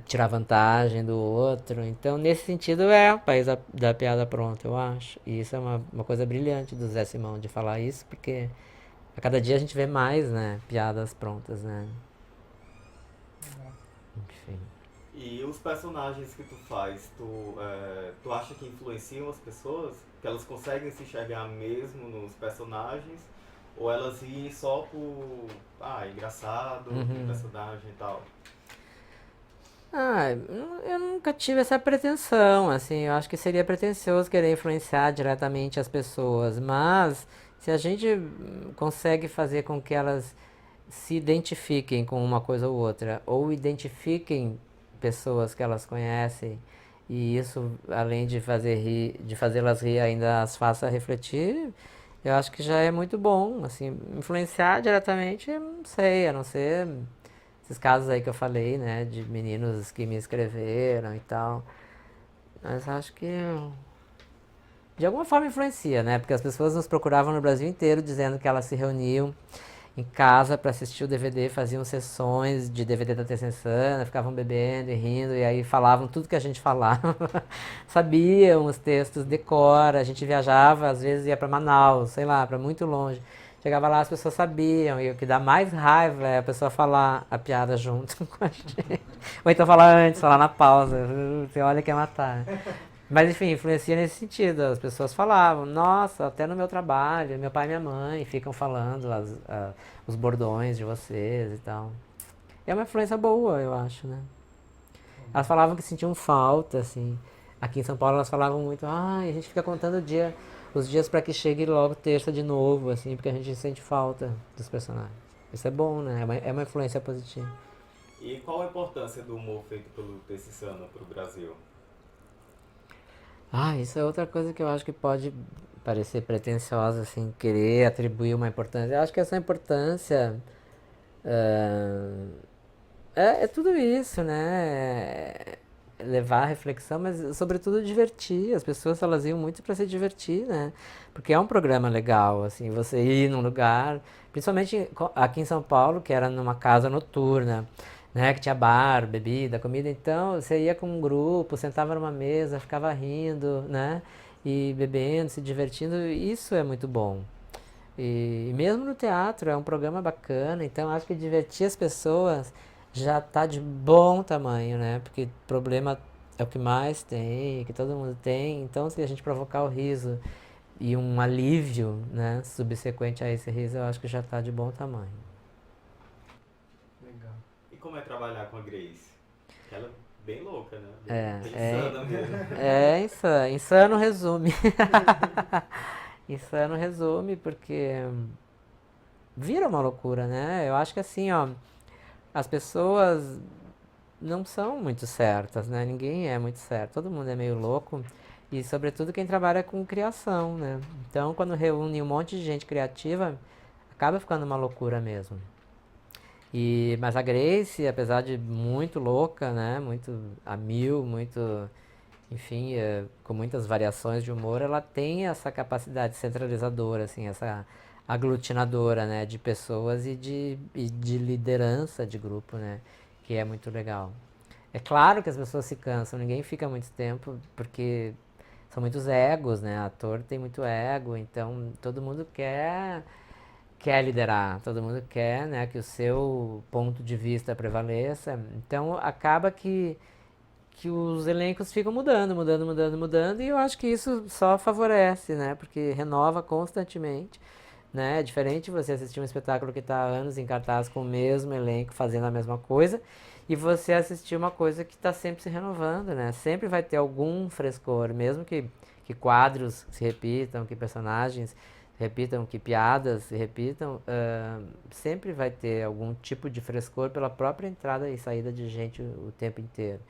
tirar vantagem do outro. Então, nesse sentido, é o país da piada pronta, eu acho. E isso é uma coisa brilhante do Zé Simão de falar isso, porque a cada dia a gente vê mais, né, piadas prontas, né? Enfim. E os personagens que tu faz, tu acha que influenciam as pessoas? Que elas conseguem se enxergar mesmo nos personagens? Ou elas riem só por, engraçado, o Uhum. personagem e tal? Ah, eu nunca tive essa pretensão, assim, eu acho que seria pretensioso querer influenciar diretamente as pessoas, mas se a gente consegue fazer com que elas se identifiquem com uma coisa ou outra, ou identifiquem pessoas que elas conhecem, e isso, além de fazer rir, de fazê-las rir, ainda as faça refletir, eu acho que já é muito bom, assim, influenciar diretamente, eu não sei, a não ser esses casos aí que eu falei, né, de meninos que me escreveram e tal. Mas acho que de alguma forma influencia, né? Porque as pessoas nos procuravam no Brasil inteiro dizendo que elas se reuniam em casa para assistir o DVD, faziam sessões de DVD da Terça Insana, ficavam bebendo e rindo, e aí falavam tudo que a gente falava. Sabiam os textos, decora, a gente viajava, às vezes ia para Manaus, sei lá, para muito longe. Chegava lá, as pessoas sabiam, e o que dá mais raiva é a pessoa falar a piada junto com a gente. Ou então falar antes, falar na pausa. Você olha que é matar. Mas enfim, influencia nesse sentido. As pessoas falavam, nossa, até no meu trabalho, meu pai e minha mãe ficam falando os bordões de vocês e tal. É uma influência boa, eu acho, né? Elas falavam que sentiam falta, assim. Aqui em São Paulo elas falavam muito, a gente fica contando os dias para que chegue logo terça de novo, assim, porque a gente sente falta dos personagens. Isso é bom, né? É uma influência positiva. E qual a importância do humor feito pelo Tessissano pro Brasil? Isso é outra coisa que eu acho que pode parecer pretensiosa, assim, querer atribuir uma importância. Eu acho que essa importância ah, é tudo isso, né? Levar a reflexão, mas sobretudo divertir. As pessoas elas iam muito para se divertir, né? Porque é um programa legal, assim, você ir num lugar, principalmente aqui em São Paulo, que era numa casa noturna, né? Que tinha bar, bebida, comida. Então você ia com um grupo, sentava numa mesa, ficava rindo, né? E bebendo, se divertindo. Isso é muito bom. E mesmo no teatro é um programa bacana, então acho que divertir as pessoas já tá de bom tamanho, né? Porque problema é o que mais tem, que todo mundo tem. Então, se a gente provocar o riso e um alívio, né, subsequente a esse riso, eu acho que já tá de bom tamanho. Legal. E como é trabalhar com a Grace? Que ela é bem louca, né? É, Bem é, insana mesmo. é insano, insano resume. Insano resume, porque vira uma loucura, né? Eu acho que assim, ó, as pessoas não são muito certas, né? Ninguém é muito certo, todo mundo é meio louco. E sobretudo quem trabalha com criação, né? Então quando reúne um monte de gente criativa, acaba ficando uma loucura mesmo. Mas a Grace, apesar de muito louca, né? Muito a mil, muito, enfim, com muitas variações de humor, ela tem essa capacidade centralizadora, assim, essa aglutinadora, né? De pessoas e de liderança de grupo, né? Que é muito legal. É claro que as pessoas se cansam, ninguém fica muito tempo, porque são muitos egos, né? Ator tem muito ego, então todo mundo quer liderar, todo mundo quer, né, que o seu ponto de vista prevaleça. Então acaba que os elencos ficam mudando, mudando, mudando, mudando, e eu acho que isso só favorece, né? Porque renova constantemente. né? É diferente você assistir um espetáculo que está há anos em cartaz com o mesmo elenco, fazendo a mesma coisa, e você assistir uma coisa que está sempre se renovando, né? Sempre vai ter algum frescor, mesmo que quadros se repitam, que personagens se repitam, que piadas se repitam, sempre vai ter algum tipo de frescor pela própria entrada e saída de gente o tempo inteiro.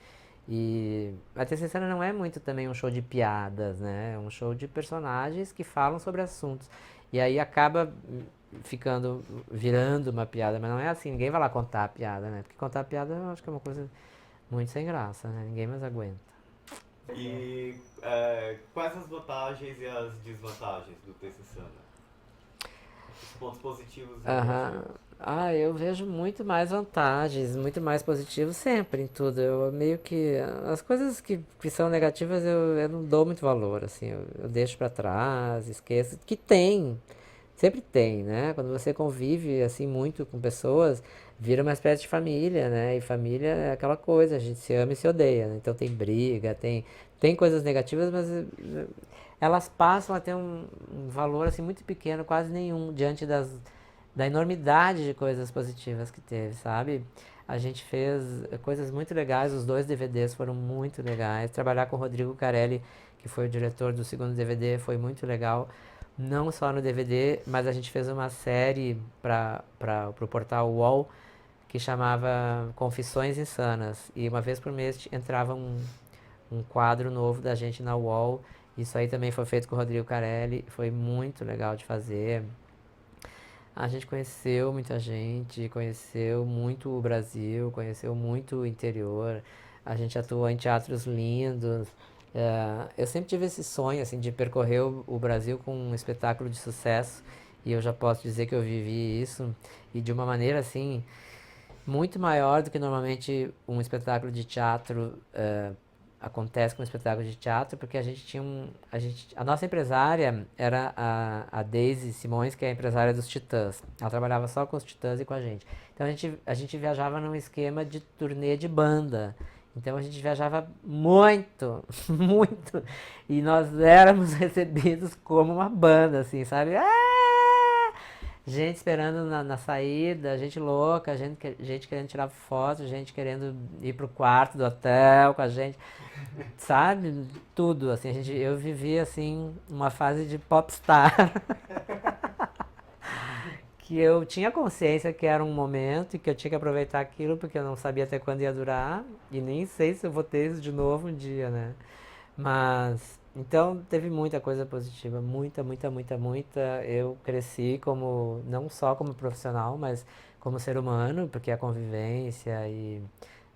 E a TCC não é muito também um show de piadas, né? É um show de personagens que falam sobre assuntos. E aí acaba ficando, virando uma piada, mas não é assim, ninguém vai lá contar a piada, né? Porque contar a piada eu acho que é uma coisa muito sem graça, né? Ninguém mais aguenta. E quais as vantagens e as desvantagens do TC Sana? Os pontos positivos e Aham. negativos. Ah, eu vejo muito mais vantagens, muito mais positivo sempre em tudo. Eu meio que. As coisas que são negativas eu não dou muito valor, assim. Eu deixo pra trás, esqueço. Que tem, sempre tem, né? Quando você convive, assim, muito com pessoas, vira uma espécie de família, né? E família é aquela coisa, a gente se ama e se odeia, né? Então tem briga, tem coisas negativas, mas elas passam a ter um valor, assim, muito pequeno, quase nenhum, diante da enormidade de coisas positivas que teve, sabe? A gente fez coisas muito legais, os 2 DVDs foram muito legais. Trabalhar com o Rodrigo Carelli, que foi o diretor do segundo DVD, foi muito legal. Não só no DVD, mas a gente fez uma série para o portal UOL que chamava Confissões Insanas. E uma vez por mês entrava um quadro novo da gente na UOL. Isso aí também foi feito com o Rodrigo Carelli, foi muito legal de fazer. A gente conheceu muita gente, conheceu muito o Brasil, conheceu muito o interior. A gente atuou em teatros lindos. Eu sempre tive esse sonho assim de percorrer o Brasil com um espetáculo de sucesso e eu já posso dizer que eu vivi isso e de uma maneira assim muito maior do que normalmente um espetáculo de teatro acontece com um espetáculo de teatro, porque a gente tinha a nossa empresária era a Daisy Simões, que é a empresária dos Titãs. Ela trabalhava só com os Titãs e com a gente. Então a gente viajava num esquema de turnê de banda. Então a gente viajava muito, muito. E nós éramos recebidos como uma banda, assim, sabe? Gente esperando na saída, gente louca, gente querendo tirar foto, gente querendo ir pro quarto do hotel com a gente, sabe? Tudo, assim, eu vivi, assim, uma fase de popstar, que eu tinha consciência que era um momento e que eu tinha que aproveitar aquilo, porque eu não sabia até quando ia durar, e nem sei se eu vou ter isso de novo um dia, né? Mas, então teve muita coisa positiva, muita, muita, muita, muita. Eu cresci como, não só como profissional, mas como ser humano, porque a convivência e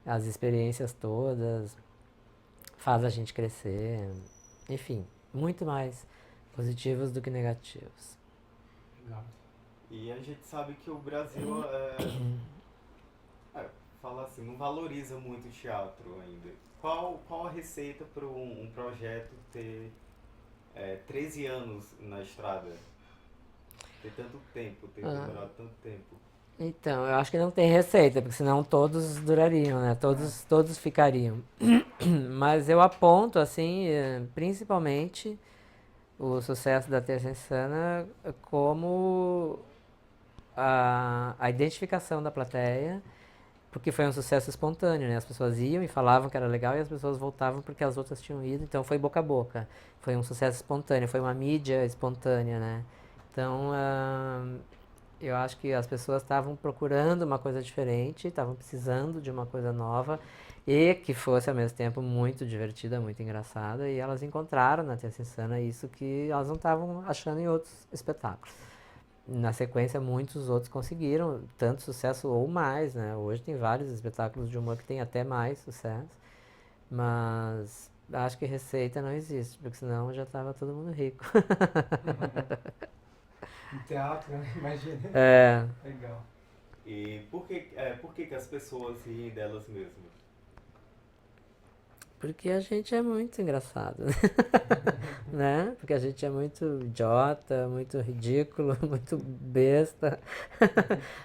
as experiências todas faz a gente crescer. Enfim, muito mais positivos do que negativos. Legal. E a gente sabe que o Brasil fala assim, não valoriza muito o teatro ainda. Qual a receita para um projeto ter 13 anos na estrada? Ter tanto tempo, ter demorado tanto tempo. Então, eu acho que não tem receita, porque senão todos durariam, né? Todos ficariam. Mas eu aponto, assim, principalmente o sucesso da Terça Insana como a identificação da plateia, porque foi um sucesso espontâneo, né? As pessoas iam e falavam que era legal e as pessoas voltavam porque as outras tinham ido, então foi boca a boca. Foi um sucesso espontâneo, foi uma mídia espontânea, né? Então, eu acho que as pessoas estavam procurando uma coisa diferente, estavam precisando de uma coisa nova e que fosse ao mesmo tempo muito divertida, muito engraçada, e elas encontraram na Terça Insana isso que elas não estavam achando em outros espetáculos. Na sequência, muitos outros conseguiram tanto sucesso ou mais, né? Hoje tem vários espetáculos de humor que tem até mais sucesso, mas acho que receita não existe, porque senão já estava todo mundo rico. No teatro, né? Imagina. É, Legal. E por que as pessoas riem delas mesmas? porque a gente é muito engraçado, né? Porque a gente é muito idiota, muito ridículo, muito besta.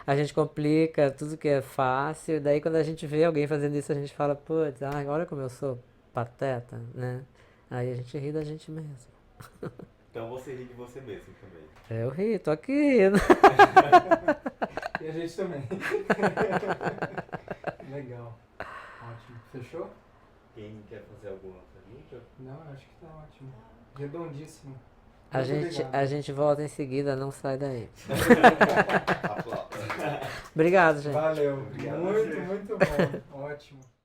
A gente complica tudo que é fácil. E daí quando a gente vê alguém fazendo isso, a gente fala, putz, olha como eu sou pateta, né? Aí a gente ri da gente mesmo. Então você ri de você mesmo também. Eu ri, tô aqui rindo. E a gente também. Legal. Ótimo. Fechou? Quem quer fazer alguma pergunta? Não, acho que tá ótimo. Redondíssimo. A Muito gente, obrigado. a gente volta em seguida, não sai daí. Aplausos. Obrigado, gente. Valeu. Obrigado a Muito, você. muito bom. Ótimo.